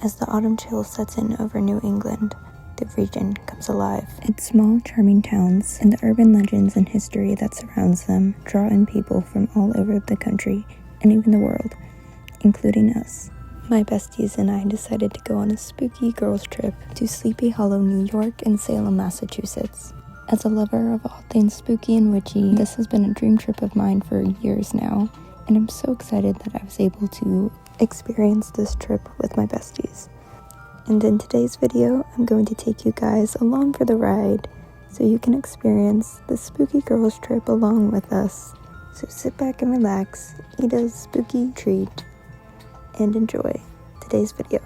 As the autumn chill sets in over New England, the region comes alive. Its small, charming towns and the urban legends and history that surrounds them draw in people from all over the country and even the world, including us. My besties and I decided to go on a spooky girls' trip to Sleepy Hollow, New York and Salem, Massachusetts. As a lover of all things spooky and witchy, this has been a dream trip of mine for years now, and I'm so excited that I was able to experience this trip with my besties. And in today's video, I'm going to take you guys along for the ride so you can experience the spooky girls trip along with us. So sit back and relax, eat a spooky treat, and enjoy today's video.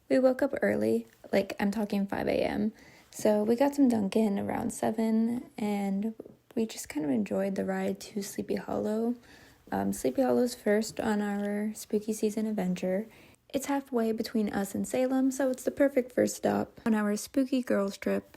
We woke up early, like I'm talking 5 a.m. So we got some Dunkin' around 7 and we just kind of enjoyed the ride to Sleepy Hollow. Sleepy Hollow's first on our spooky season adventure. It's halfway between us and Salem, so it's the perfect first stop on our spooky girls trip.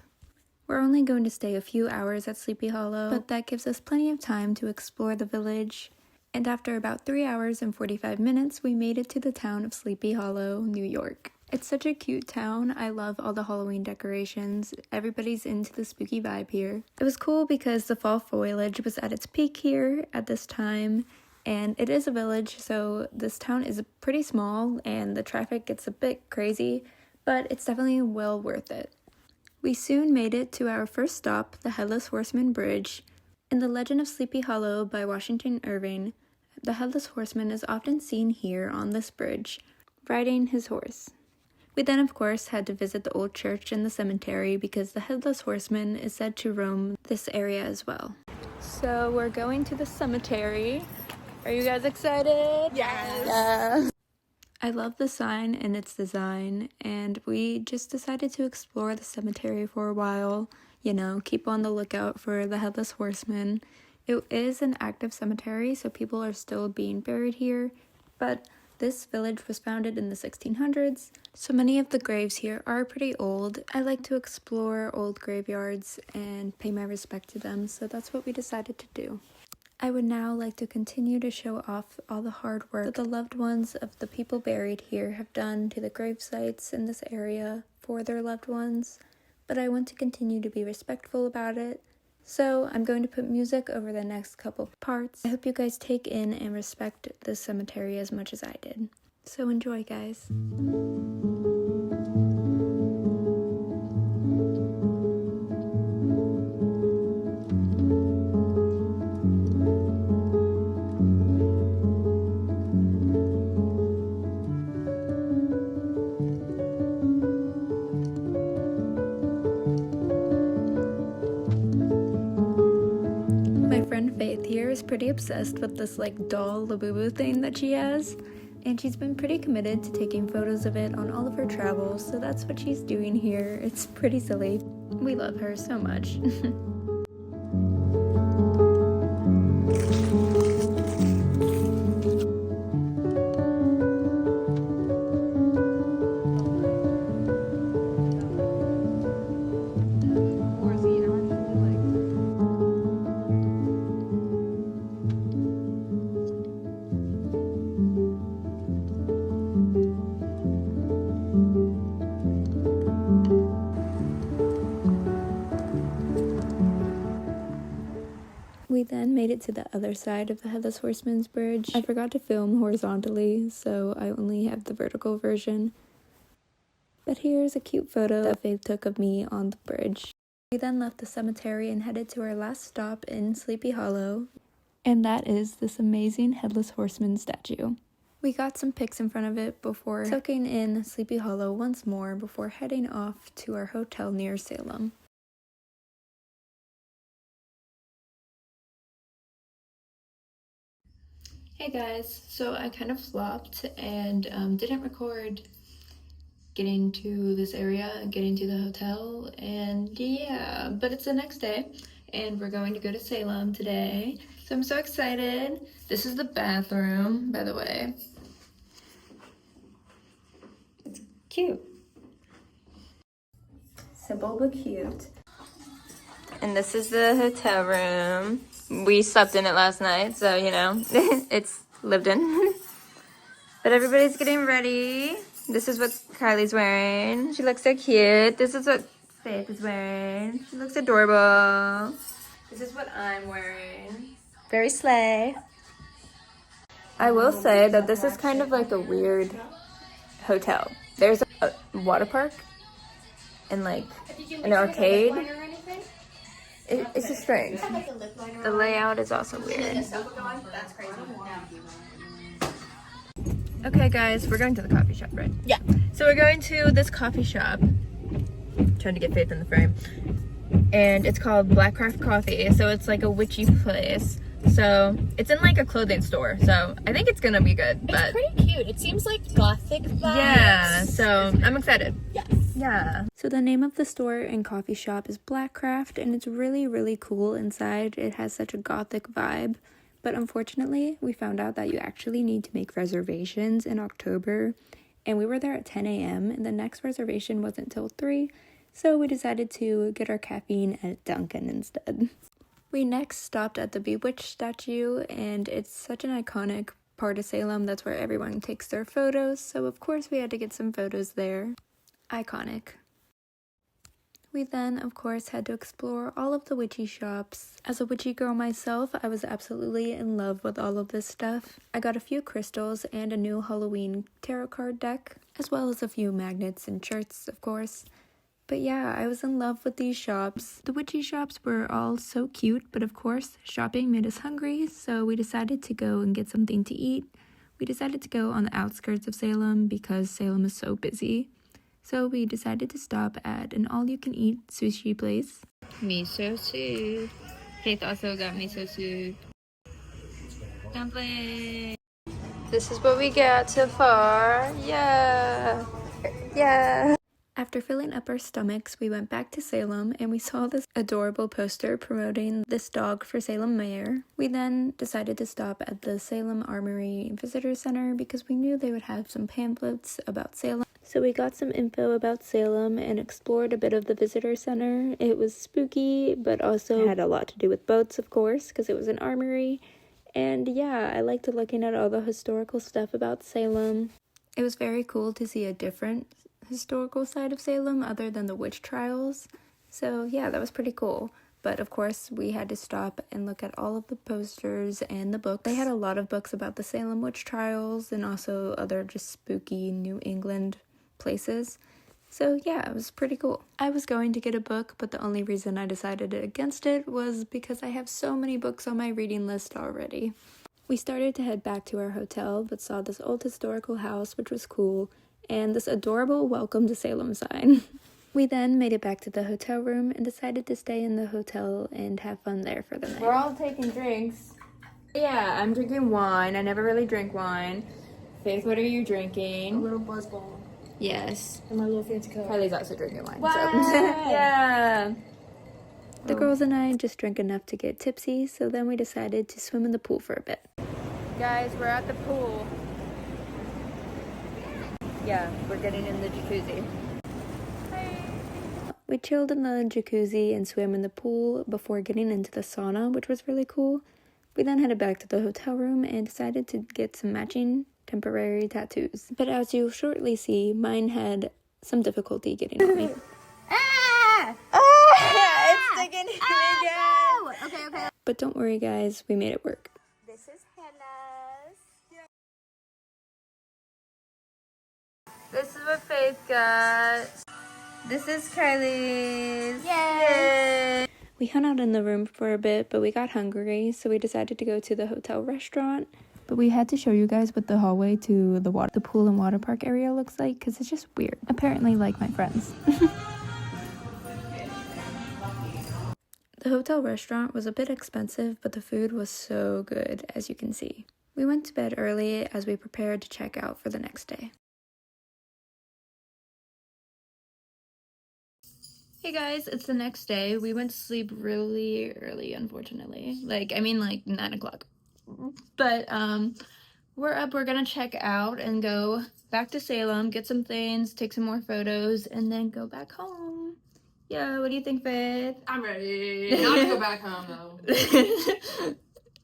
We're only going to stay a few hours at Sleepy Hollow, but that gives us plenty of time to explore the village. And after about 3 hours and 45 minutes, we made it to the town of Sleepy Hollow, New York. It's such a cute town. I love all the Halloween decorations. Everybody's into the spooky vibe here. It was cool because the fall foliage was at its peak here at this time, and it is a village, so this town is pretty small and the traffic gets a bit crazy, but it's definitely well worth it. We soon made it to our first stop, the Headless Horseman Bridge. In The Legend of Sleepy Hollow by Washington Irving, the Headless Horseman is often seen here on this bridge, riding his horse. We then, of course, had to visit the old church and the cemetery because the Headless Horseman is said to roam this area as well. So we're going to the cemetery. Are you guys excited? Yes. Yeah. I love the sign and its design, and we just decided to explore the cemetery for a while. Keep on the lookout for the Headless Horseman. It is an active cemetery, so people are still being buried here, but this village was founded in the 1600s, so many of the graves here are pretty old. I like to explore old graveyards and pay my respect to them, so that's what we decided to do. I would now like to continue to show off all the hard work that the loved ones of the people buried here have done to the grave sites in this area for their loved ones, but I want to continue to be respectful about it. So I'm going to put music over the next couple parts. I hope you guys take in and respect the cemetery as much as I did. So enjoy, guys. My friend Faith here is pretty obsessed with this doll Labubu thing that she has, and she's been pretty committed to taking photos of it on all of her travels, so that's what she's doing here. It's pretty silly. We love her so much. We then made it to the other side of the Headless Horseman's Bridge. I forgot to film horizontally, so I only have the vertical version. But here's a cute photo that Faith took of me on the bridge. We then left the cemetery and headed to our last stop in Sleepy Hollow, and that is this amazing Headless Horseman statue. We got some pics in front of it before soaking in Sleepy Hollow once more before heading off to our hotel near Salem. Hey guys, so I kind of flopped and didn't record getting to this area, getting to the hotel, and yeah, but it's the next day and we're going to go to Salem today, so I'm so excited. This is the bathroom, by the way. Cute. Simple but cute. And this is the hotel room. We slept in it last night, so you know, it's lived in. But everybody's getting ready. This is what Kylie's wearing. She looks so cute. This is what Faith is wearing. She looks adorable. This is what I'm wearing. Very slay. I will say that this is kind of like a weird hotel. There's a water park and like an arcade. It's just strange. The layout is also weird. Okay guys, we're going to the coffee shop, right? Yeah. So we're going to this coffee shop. Trying to get Faith in the frame. And it's called Blackcraft Coffee. So it's like a witchy place. So it's in like a clothing store. So I think it's gonna be good. But It's pretty cute. It seems like gothic vibes. yeah, so I'm excited. Yes. Yeah. So the name of the store and coffee shop is Blackcraft, and it's really, really cool inside. It has such a gothic vibe. But unfortunately, we found out that you actually need to make reservations in October. And we were there at 10 a.m. and the next reservation wasn't until 3. So we decided to get our caffeine at Dunkin' instead. We next stopped at the Bewitched statue, and it's such an iconic part of Salem. That's where everyone takes their photos. So of course we had to get some photos there. Iconic. We then, of course, had to explore all of the witchy shops. As a witchy girl myself, I was absolutely in love with all of this stuff. I got a few crystals and a new Halloween tarot card deck, as well as a few magnets and shirts, of course. But yeah, I was in love with these shops. The witchy shops were all so cute, but of course, shopping made us hungry, so we decided to go and get something to eat. We decided to go on the outskirts of Salem because Salem is so busy. So we decided to stop at an all-you-can-eat sushi place. Miso soup. Faith also got miso soup. Dumpling. This is what we got so far. Yeah. Yeah. After filling up our stomachs, we went back to Salem and we saw this adorable poster promoting this dog for Salem Mayor. We then decided to stop at the Salem Armory Visitor Center because we knew they would have some pamphlets about Salem. So we got some info about Salem and explored a bit of the visitor center. It was spooky, but also had a lot to do with boats, of course, because it was an armory. And yeah, I liked looking at all the historical stuff about Salem. It was very cool to see a different historical side of Salem other than the witch trials. So yeah, that was pretty cool. But of course, we had to stop and look at all of the posters and the books. They had a lot of books about the Salem witch trials and also other just spooky New England places. So yeah, it was pretty cool. I was going to get a book, but the only reason I decided against it was because I have so many books on my reading list already. We started to head back to our hotel, but saw this old historical house, which was cool, and this adorable welcome to Salem sign. We then made it back to the hotel room and decided to stay in the hotel and have fun there for the night. We're all taking drinks. Yeah, I'm drinking wine. I never really drink wine. Faith, what are you drinking? A little buzzball. Yes. And my little fancy cup. Kylie's also drinking wine. Wow. So. Yeah. The girls and I just drank enough to get tipsy, so then we decided to swim in the pool for a bit. Guys, we're at the pool. Yeah, we're getting in the jacuzzi. We chilled in the jacuzzi and swam in the pool before getting into the sauna, which was really cool. We then headed back to the hotel room and decided to get some matching temporary tattoos. But as you'll shortly see, mine had some difficulty getting on me. Ah! Ah! It's sticking to me again! No! Okay. But don't worry guys, we made it work. This is Hannah's. This is what Faith got. This is Kylie's. Yay! We hung out in the room for a bit, but we got hungry, so we decided to go to the hotel restaurant. But we had to show you guys what the hallway to the pool and water park area looks like, because it's just weird. Apparently like my friends. The hotel restaurant was a bit expensive, but the food was so good, as you can see. We went to bed early as we prepared to check out for the next day. Hey guys, it's the next day. We went to sleep really early, unfortunately. Like 9 o'clock. But we're up. We're gonna check out and go back to Salem, get some things, take some more photos, and then go back home. Yeah, what do you think, Faith? I'm ready. Not to go back home, though.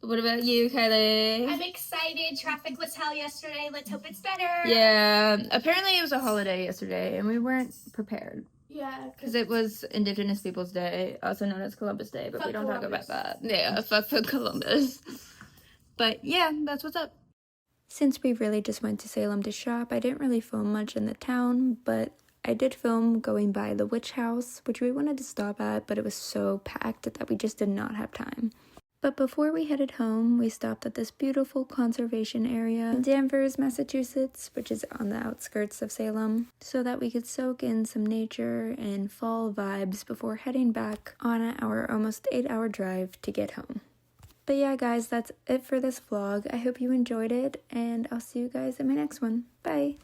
What about you, Kylie? I'm excited. Traffic was hell yesterday. Let's hope it's better. Yeah, apparently it was a holiday yesterday, and we weren't prepared. Yeah. Because it was Indigenous Peoples Day, also known as Columbus Day, but we don't talk about that. Yeah, fuck Columbus. But yeah, that's what's up. Since we really just went to Salem to shop, I didn't really film much in the town, but I did film going by the witch house, which we wanted to stop at, but it was so packed that we just did not have time. But before we headed home, we stopped at this beautiful conservation area in Danvers, Massachusetts, which is on the outskirts of Salem, so that we could soak in some nature and fall vibes before heading back on our almost 8-hour drive to get home. But yeah, guys, that's it for this vlog. I hope you enjoyed it, and I'll see you guys in my next one. Bye!